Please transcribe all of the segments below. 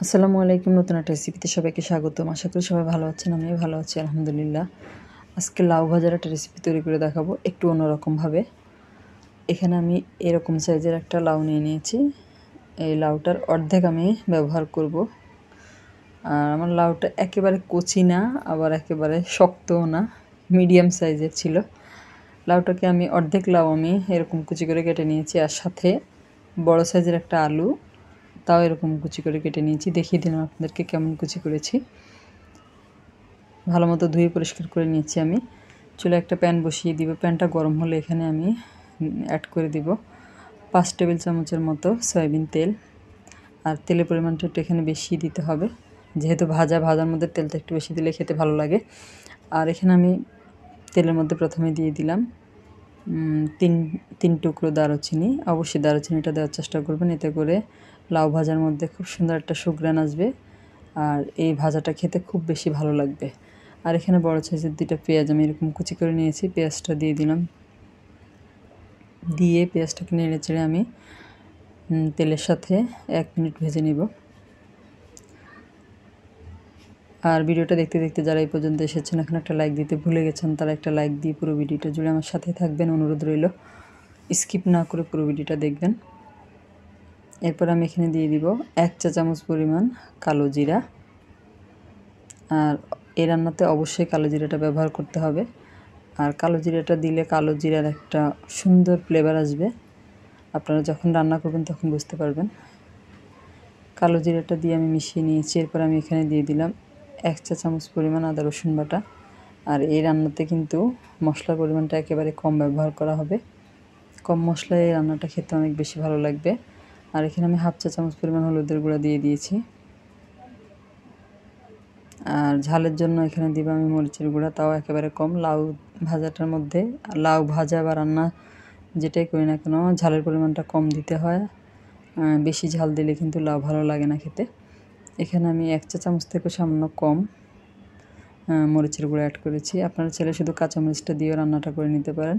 আসসালামু আলাইকুম। নতুন একটা রেসিপিতে সবাইকে স্বাগতম। আশা করি সবাই ভালো আছেন। আমিও ভালো আছি আলহামদুলিল্লাহ। আজকে লাউ ভাজার একটা রেসিপি তৈরি করে দেখাবো একটু অন্যরকমভাবে। এখানে আমি এরকম সাইজের একটা লাউ নিয়ে নিয়েছি। এই লাউটার অর্ধেক আমি ব্যবহার করব। আর আমার লাউটা একেবারে কচি না, আবার একেবারে শক্তও না, মিডিয়াম সাইজের ছিল। লাউটাকে আমি অর্ধেক লাউ আমি এরকম কুচি করে কেটে নিয়েছি, আর সাথে বড় সাইজের একটা আলু, তাও এরকম কুচি করে কেটে নিয়েছি। দেখিয়ে দিলাম আপনাদেরকে কেমন কুচি করেছি। ভালো মতো ধুয়ে পরিষ্কার করে নিয়েছি আমি। চুলায় একটা প্যান বসিয়ে দিব। প্যানটা গরম হলে এখানে আমি অ্যাড করে দিব 5 টেবিল চামচের মতো সয়াবিন তেল। আর তেলের পরিমাণটা একটু এখানে বেশি দিতে হবে, যেহেতু ভাজার মধ্যে তেলটা একটু বেশি দিলে খেতে ভালো লাগে। আর এখানে আমি তেলের মধ্যে প্রথমে দিয়ে দিলাম তিন টুকরো দারুচিনি। অবশ্যই দারুচিনিটা দেওয়ার চেষ্টা করবেন, এতে করে লাউ ভাজার মধ্যে খুব সুন্দর একটা সুঘ্রাণ আসবে, আর এই ভাজাটা খেতে খুব বেশি ভালো লাগবে। আর এখানে বড় সাইজের 2টা পেঁয়াজ আমি এরকম কুচি করে নিয়েছি। পেঁয়াজটা দিয়ে দিলাম, দিয়ে পেঁয়াজটাকে নেড়ে চেড়ে আমি তেলের সাথে 1 মিনিট ভেজে নেব। আর ভিডিওটা দেখতে দেখতে যারা এই পর্যন্ত এসেছেন, এখন একটা লাইক দিতে ভুলে গেছেন, তারা একটা লাইক দিয়ে পুরো ভিডিওটা জুড়ে আমার সাথে থাকবেন, অনুরোধ রইল। স্কিপ না করে পুরো ভিডিওটা দেখবেন। এরপর আমি এখানে দিয়ে দিব 1 চা চামচ পরিমাণ কালো জিরা। আর এই রান্নাতে অবশ্যই কালো জিরাটা ব্যবহার করতে হবে। আর কালো জিরাটা দিলে কালো জিরার একটা সুন্দর ফ্লেভার আসবে। আপনারা যখন রান্না করবেন তখন বুঝতে পারবেন। কালো জিরাটা দিয়ে আমি মিশিয়ে নিয়েছি। এরপর আমি এখানে দিয়ে দিলাম 1 চা চামচ পরিমাণ আদা রসুন বাটা। আর এই রান্নাতে কিন্তু মশলার পরিমাণটা একেবারে কম ব্যবহার করা হবে। কম মশলায় এই রান্নাটা খেতে অনেক বেশি ভালো লাগবে। আর এখানে আমি 1/2 চা চামচ পরিমাণ হলুদের গুঁড়া দিয়ে দিয়েছি। আর ঝালের জন্য এখানে দিব আমি মরিচের গুঁড়া, তাও একেবারে কম। লাউ ভাজাটার মধ্যে, লাউ ভাজা বা রান্না যেটাই করি না কেন, ঝালের পরিমাণটা কম দিতে হয়। বেশি ঝাল দিলে কিন্তু লাউ ভালো লাগে না খেতে। এখানে আমি 1 চা চামচ থেকে সামান্য কম মরিচের গুঁড়া অ্যাড করেছি। আপনারা চাইলে শুধু কাঁচামরিচটা দিয়েও রান্নাটা করে নিতে পারেন।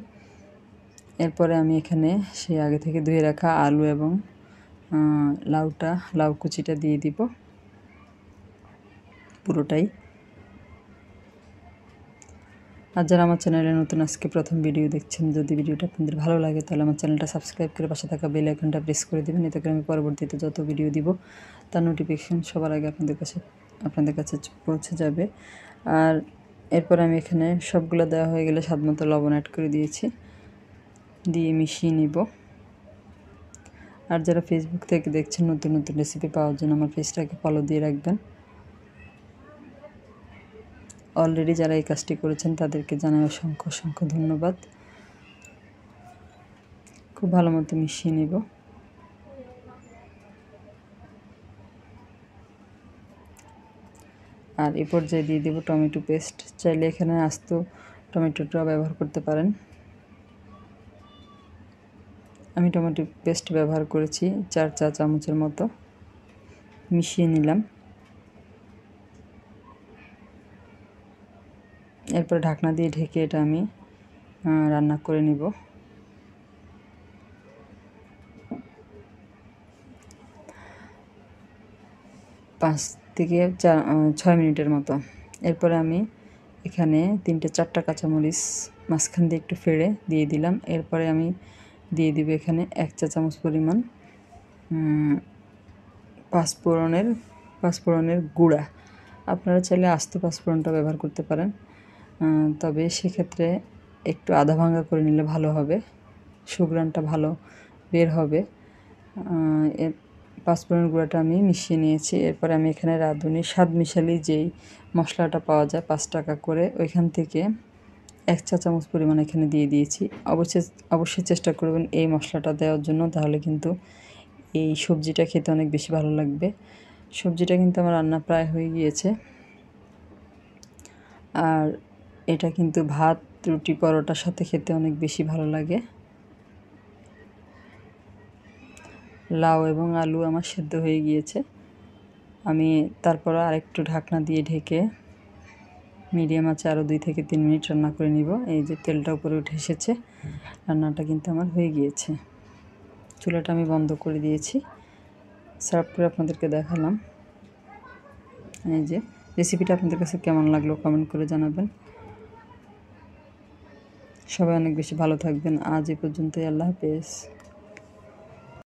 এরপরে আমি এখানে সেই আগে থেকে ধুয়ে রাখা আলু এবং লাউ কুচিটা দিয়ে দিব পুরোটাই। আর যারা আমার চ্যানেলে নতুন আজকে প্রথম ভিডিও দেখছেন, যদি ভিডিওটা আপনাদের ভালো লাগে তাহলে আমার চ্যানেলটা সাবস্ক্রাইব করে পাশে থাকা বেল আইকনটা প্রেস করে দেবেন, এতে করে আমি পরবর্তীতে যত ভিডিও দিব তার নোটিফিকেশন সবার আগে আপনাদের কাছে পৌঁছে যাবে। আর এরপর আমি এখানে সবগুলো দেওয়া হয়ে গেলে স্বাদমতো লবণ অ্যাড করে দিয়েছি, দিয়ে মিশিয়ে নিব। আর যারা ফেসবুক থেকে দেখছেন, নতুন নতুন রেসিপি পাওয়ার জন্য আমার পেজটাকে ফলো দিয়ে রাখবেন। অলরেডি যারা এই কাজটি করেছেন তাদেরকে জানাই অসংখ্য অসংখ্য ধন্যবাদ। খুব ভালো মতো মিশিয়ে নেব। আর এই পর্যায়ে দিয়ে দেব টমেটো পেস্ট। চাইলে এখানে আস্ত টমেটোটা ব্যবহার করতে পারেন। আমি টমেটো পেস্ট ব্যবহার করেছি 4 চা চামচের মতো। মিশিয়ে নিলাম। এরপর ঢাকনা দিয়ে ঢেকে এটা আমি রান্না করে নিব 5 থেকে 6 মিনিটের মতো। এরপরে আমি এখানে 3-4টা কাঁচামরিচ মাঝখান দিয়ে একটু ফেড়ে দিয়ে দিলাম। এরপরে আমি দিয়ে দিব এখানে 1 চা চামচ পরিমাণ পাঁচফোড়নের গুঁড়া। আপনারা চাইলে আস্ত পাঁচফোড়নটা ব্যবহার করতে পারেন, তবে সেক্ষেত্রে একটু আধা ভাঙা করে নিলে ভালো হবে, সুঘ্রাণটা ভালো বের হবে। পাঁচফোড়নের গুঁড়াটা আমি মিশিয়ে নিয়েছি। এরপরে আমি এখানে রাঁধুনি স্বাদ মিশালি যেই মশলাটা পাওয়া যায় 5 টাকা করে, ওইখান থেকে 1 চা চামচ পরিমাণ এখানে দিয়ে দিয়েছি। অবশ্যই চেষ্টা করবেন এই মশলাটা দেওয়ার জন্য, তাহলে কিন্তু এই সবজিটা খেতে অনেক বেশি ভালো লাগবে। সবজিটা কিন্তু আমার রান্না প্রায় হয়ে গিয়েছে। আর এটা কিন্তু ভাত, রুটি, পরোটার সাথে খেতে অনেক বেশি ভালো লাগে। লাউ এবং আলু আমার সেদ্ধ হয়ে গিয়েছে। আমি তারপর আরেকটু ঢাকনা দিয়ে ঢেকে মিডিয়াম আঁচে আরও 2 থেকে 3 মিনিট রান্না করে নিব। এই যে তেলটা উপরে উঠে এসেছে, রান্নাটা কিন্তু আমার হয়ে গিয়েছে। চুলাটা আমি বন্ধ করে দিয়েছি, সার্ভ করে আপনাদেরকে দেখালাম। এই যে রেসিপিটা আপনাদের কাছে কেমন লাগলো কমেন্ট করে জানাবেন। সবাই অনেক বেশি ভালো থাকবেন। আজ এ পর্যন্তই। আল্লাহ হাফেজ।